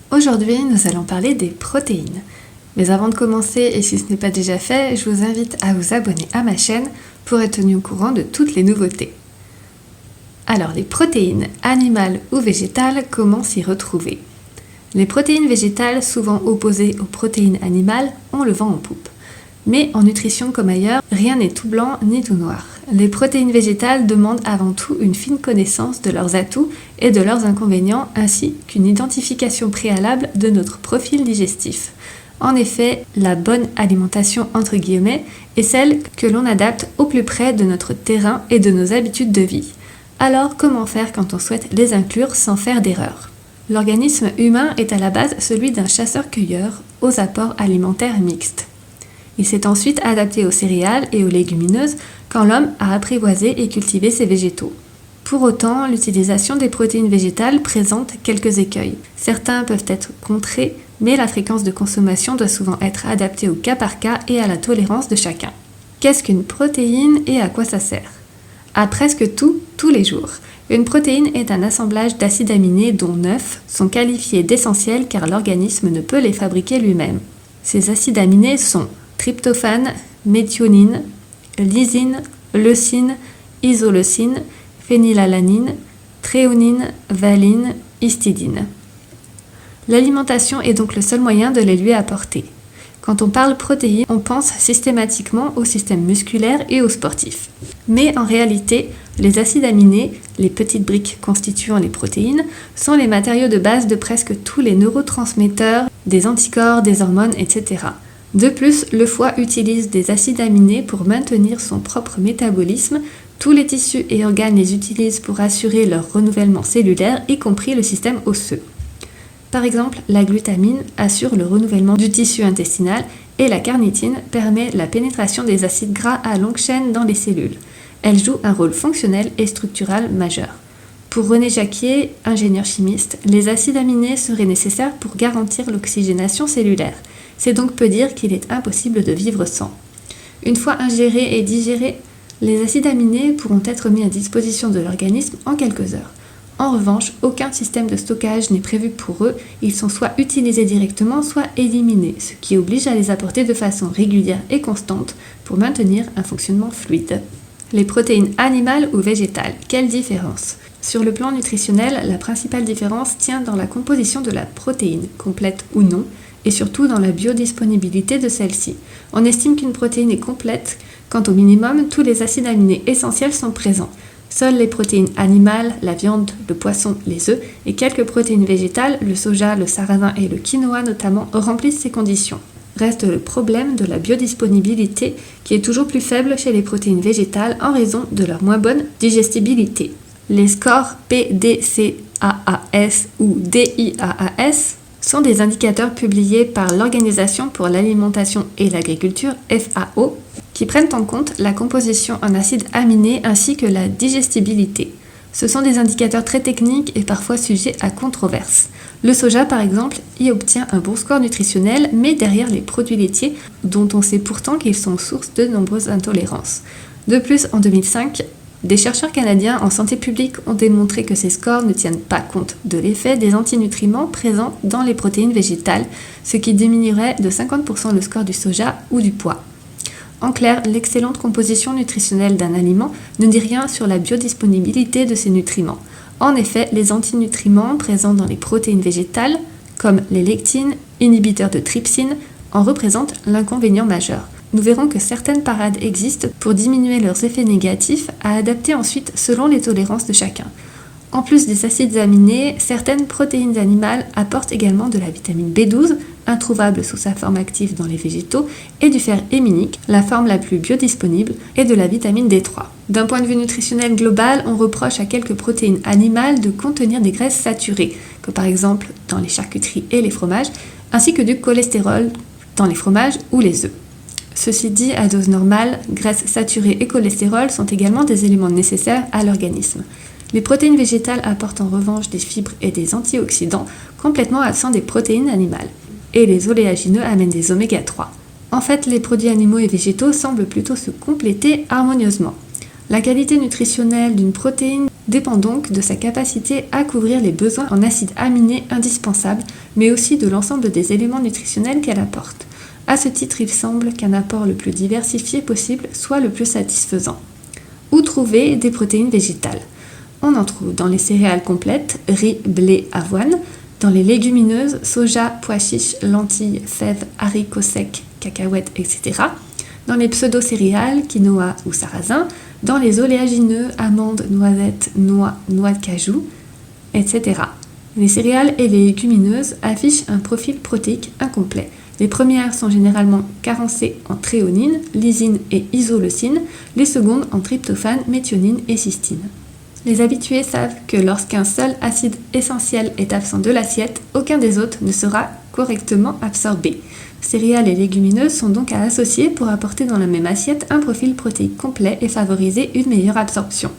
Aujourd'hui, nous allons parler des protéines. Mais avant de commencer, et si ce n'est pas déjà fait, je vous invite à vous abonner à ma chaîne pour être tenu au courant de toutes les nouveautés. Alors, les protéines, animales ou végétales, comment s'y retrouver? Les protéines végétales, souvent opposées aux protéines animales, ont le vent en poupe. Mais en nutrition comme ailleurs, rien n'est tout blanc ni tout noir. Les protéines végétales demandent avant tout une fine connaissance de leurs atouts et de leurs inconvénients, ainsi qu'une identification préalable de notre profil digestif. En effet, la bonne alimentation entre guillemets est celle que l'on adapte au plus près de notre terrain et de nos habitudes de vie. Alors, comment faire quand on souhaite les inclure sans faire d'erreur? L'organisme humain est à la base celui d'un chasseur-cueilleur aux apports alimentaires mixtes. Il s'est ensuite adapté aux céréales et aux légumineuses quand l'homme a apprivoisé et cultivé ses végétaux. Pour autant, l'utilisation des protéines végétales présente quelques écueils. Certains peuvent être contrés, mais la fréquence de consommation doit souvent être adaptée au cas par cas et à la tolérance de chacun. Qu'est-ce qu'une protéine et à quoi ça sert? À presque tout, tous les jours. Une protéine est un assemblage d'acides aminés dont 9 sont qualifiés d'essentiels car l'organisme ne peut les fabriquer lui-même. Ces acides aminés sont tryptophane, méthionine, lysine, leucine, isoleucine, phénylalanine, thréonine, valine, histidine. L'alimentation est donc le seul moyen de les lui apporter. Quand on parle protéines, on pense systématiquement au système musculaire et aux sportifs. Mais en réalité, les acides aminés, les petites briques constituant les protéines, sont les matériaux de base de presque tous les neurotransmetteurs, des anticorps, des hormones, etc. De plus, le foie utilise des acides aminés pour maintenir son propre métabolisme. Tous les tissus et organes les utilisent pour assurer leur renouvellement cellulaire, y compris le système osseux. Par exemple, la glutamine assure le renouvellement du tissu intestinal et la carnitine permet la pénétration des acides gras à longue chaîne dans les cellules. Elle joue un rôle fonctionnel et structural majeur. Pour René Jacquier, ingénieur chimiste, les acides aminés seraient nécessaires pour garantir l'oxygénation cellulaire. C'est donc peu dire qu'il est impossible de vivre sans. Une fois ingérés et digérés, les acides aminés pourront être mis à disposition de l'organisme en quelques heures. En revanche, aucun système de stockage n'est prévu pour eux, ils sont soit utilisés directement, soit éliminés, ce qui oblige à les apporter de façon régulière et constante pour maintenir un fonctionnement fluide. Les protéines animales ou végétales, quelle différence? Sur le plan nutritionnel, la principale différence tient dans la composition de la protéine, complète ou non, et surtout dans la biodisponibilité de celle-ci. On estime qu'une protéine est complète quand au minimum tous les acides aminés essentiels sont présents. Seules les protéines animales, la viande, le poisson, les œufs et quelques protéines végétales, le soja, le sarrasin et le quinoa notamment, remplissent ces conditions. Reste le problème de la biodisponibilité qui est toujours plus faible chez les protéines végétales en raison de leur moins bonne digestibilité. Les scores PDCAAS ou DIAAS sont des indicateurs publiés par l'Organisation pour l'alimentation et l'agriculture, FAO, qui prennent en compte la composition en acides aminés ainsi que la digestibilité. Ce sont des indicateurs très techniques et parfois sujets à controverse. Le soja, par exemple, y obtient un bon score nutritionnel, mais derrière les produits laitiers, dont on sait pourtant qu'ils sont source de nombreuses intolérances. De plus, en 2005, des chercheurs canadiens en santé publique ont démontré que ces scores ne tiennent pas compte de l'effet des antinutriments présents dans les protéines végétales, ce qui diminuerait de 50% le score du soja ou du pois. En clair, l'excellente composition nutritionnelle d'un aliment ne dit rien sur la biodisponibilité de ces nutriments. En effet, les antinutriments présents dans les protéines végétales, comme les lectines, inhibiteurs de trypsine, en représentent l'inconvénient majeur. Nous verrons que certaines parades existent pour diminuer leurs effets négatifs à adapter ensuite selon les tolérances de chacun. En plus des acides aminés, certaines protéines animales apportent également de la vitamine B12, introuvable sous sa forme active dans les végétaux, et du fer héminique, la forme la plus biodisponible, et de la vitamine D3. D'un point de vue nutritionnel global, on reproche à quelques protéines animales de contenir des graisses saturées, comme par exemple dans les charcuteries et les fromages, ainsi que du cholestérol dans les fromages ou les œufs. Ceci dit, à dose normale, graisses saturées et cholestérol sont également des éléments nécessaires à l'organisme. Les protéines végétales apportent en revanche des fibres et des antioxydants complètement absents des protéines animales. Et les oléagineux amènent des oméga 3. En fait, les produits animaux et végétaux semblent plutôt se compléter harmonieusement. La qualité nutritionnelle d'une protéine dépend donc de sa capacité à couvrir les besoins en acides aminés indispensables, mais aussi de l'ensemble des éléments nutritionnels qu'elle apporte. À ce titre, il semble qu'un apport le plus diversifié possible soit le plus satisfaisant. Où trouver des protéines végétales ? On en trouve dans les céréales complètes, riz, blé, avoine, dans les légumineuses, soja, pois chiches, lentilles, fèves, haricots secs, cacahuètes, etc. Dans les pseudo-céréales, quinoa ou sarrasin, dans les oléagineux, amandes, noisettes, noix, noix de cajou, etc. Les céréales et les légumineuses affichent un profil protéique incomplet. Les premières sont généralement carencées en thréonine, lysine et isoleucine, les secondes en tryptophane, méthionine et cystine. Les habitués savent que lorsqu'un seul acide essentiel est absent de l'assiette, aucun des autres ne sera correctement absorbé. Céréales et légumineuses sont donc à associer pour apporter dans la même assiette un profil protéique complet et favoriser une meilleure absorption.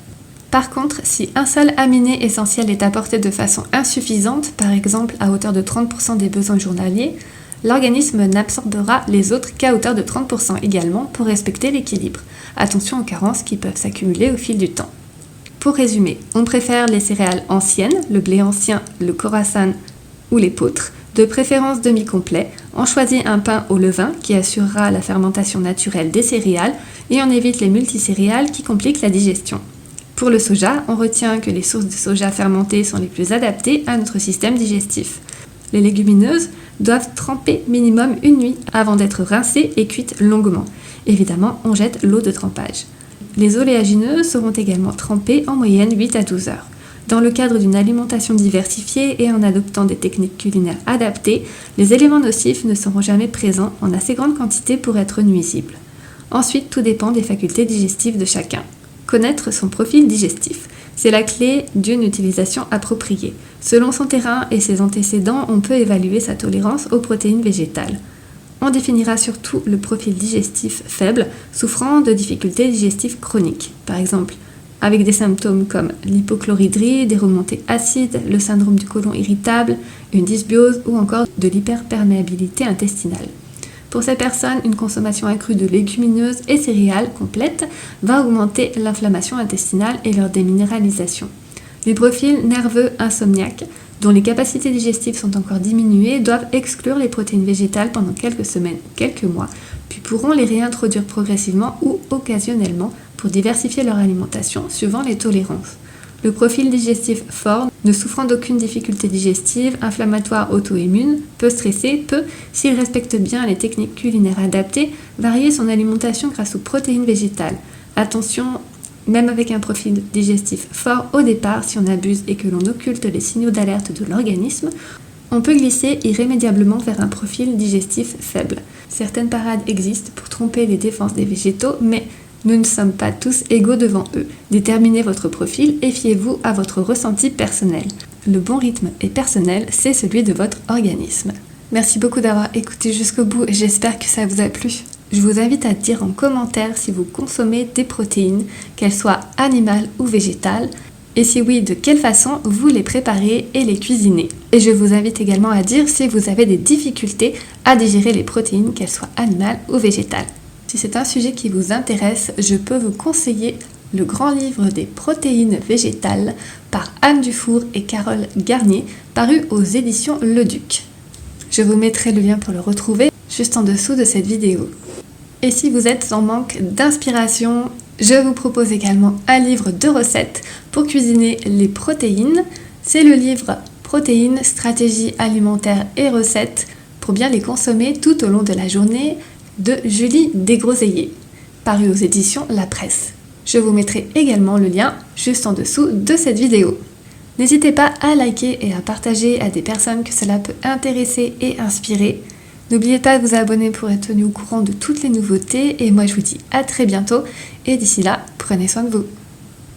Par contre, si un seul aminé essentiel est apporté de façon insuffisante, par exemple à hauteur de 30% des besoins journaliers, l'organisme n'absorbera les autres qu'à hauteur de 30% également pour respecter l'équilibre. Attention aux carences qui peuvent s'accumuler au fil du temps. Pour résumer, on préfère les céréales anciennes, le blé ancien, le khorasan ou l'épeautre, de préférence demi-complet. On choisit un pain au levain qui assurera la fermentation naturelle des céréales et on évite les multicéréales qui compliquent la digestion. Pour le soja, on retient que les sources de soja fermentées sont les plus adaptées à notre système digestif. Les légumineuses doivent tremper minimum une nuit avant d'être rincées et cuites longuement. Évidemment, on jette l'eau de trempage. Les oléagineux seront également trempés en moyenne 8 à 12 heures. Dans le cadre d'une alimentation diversifiée et en adoptant des techniques culinaires adaptées, les éléments nocifs ne seront jamais présents en assez grande quantité pour être nuisibles. Ensuite, tout dépend des facultés digestives de chacun. Connaître son profil digestif, c'est la clé d'une utilisation appropriée. Selon son terrain et ses antécédents, on peut évaluer sa tolérance aux protéines végétales. On définira surtout le profil digestif faible, souffrant de difficultés digestives chroniques. Par exemple, avec des symptômes comme l'hypochloridrie, des remontées acides, le syndrome du côlon irritable, une dysbiose ou encore de l'hyperperméabilité intestinale. Pour ces personnes, une consommation accrue de légumineuses et céréales complètes va augmenter l'inflammation intestinale et leur déminéralisation. Les profils nerveux insomniaques, dont les capacités digestives sont encore diminuées, doivent exclure les protéines végétales pendant quelques semaines ou quelques mois, puis pourront les réintroduire progressivement ou occasionnellement pour diversifier leur alimentation suivant les tolérances. Le profil digestif fort, ne souffrant d'aucune difficulté digestive, inflammatoire, auto-immune, peu stressé, peut, s'il respecte bien les techniques culinaires adaptées, varier son alimentation grâce aux protéines végétales. Attention, même avec un profil digestif fort au départ, si on abuse et que l'on occulte les signaux d'alerte de l'organisme, on peut glisser irrémédiablement vers un profil digestif faible. Certaines parades existent pour tromper les défenses des végétaux, mais nous ne sommes pas tous égaux devant eux. Déterminez votre profil et fiez-vous à votre ressenti personnel. Le bon rythme est personnel, c'est celui de votre organisme. Merci beaucoup d'avoir écouté jusqu'au bout et j'espère que ça vous a plu. Je vous invite à dire en commentaire si vous consommez des protéines, qu'elles soient animales ou végétales, et si oui, de quelle façon vous les préparez et les cuisinez. Et je vous invite également à dire si vous avez des difficultés à digérer les protéines, qu'elles soient animales ou végétales. Si c'est un sujet qui vous intéresse, je peux vous conseiller le grand livre des protéines végétales par Anne Dufour et Carole Garnier, paru aux éditions Le Duc. Je vous mettrai le lien pour le retrouver juste en dessous de cette vidéo. Et si vous êtes en manque d'inspiration, je vous propose également un livre de recettes pour cuisiner les protéines. C'est le livre Protéines, stratégies alimentaires et recettes pour bien les consommer tout au long de la journée de Julie Desgroseilliers, paru aux éditions La Presse. Je vous mettrai également le lien juste en dessous de cette vidéo. N'hésitez pas à liker et à partager à des personnes que cela peut intéresser et inspirer. N'oubliez pas de vous abonner pour être tenu au courant de toutes les nouveautés et moi je vous dis à très bientôt et d'ici là, prenez soin de vous.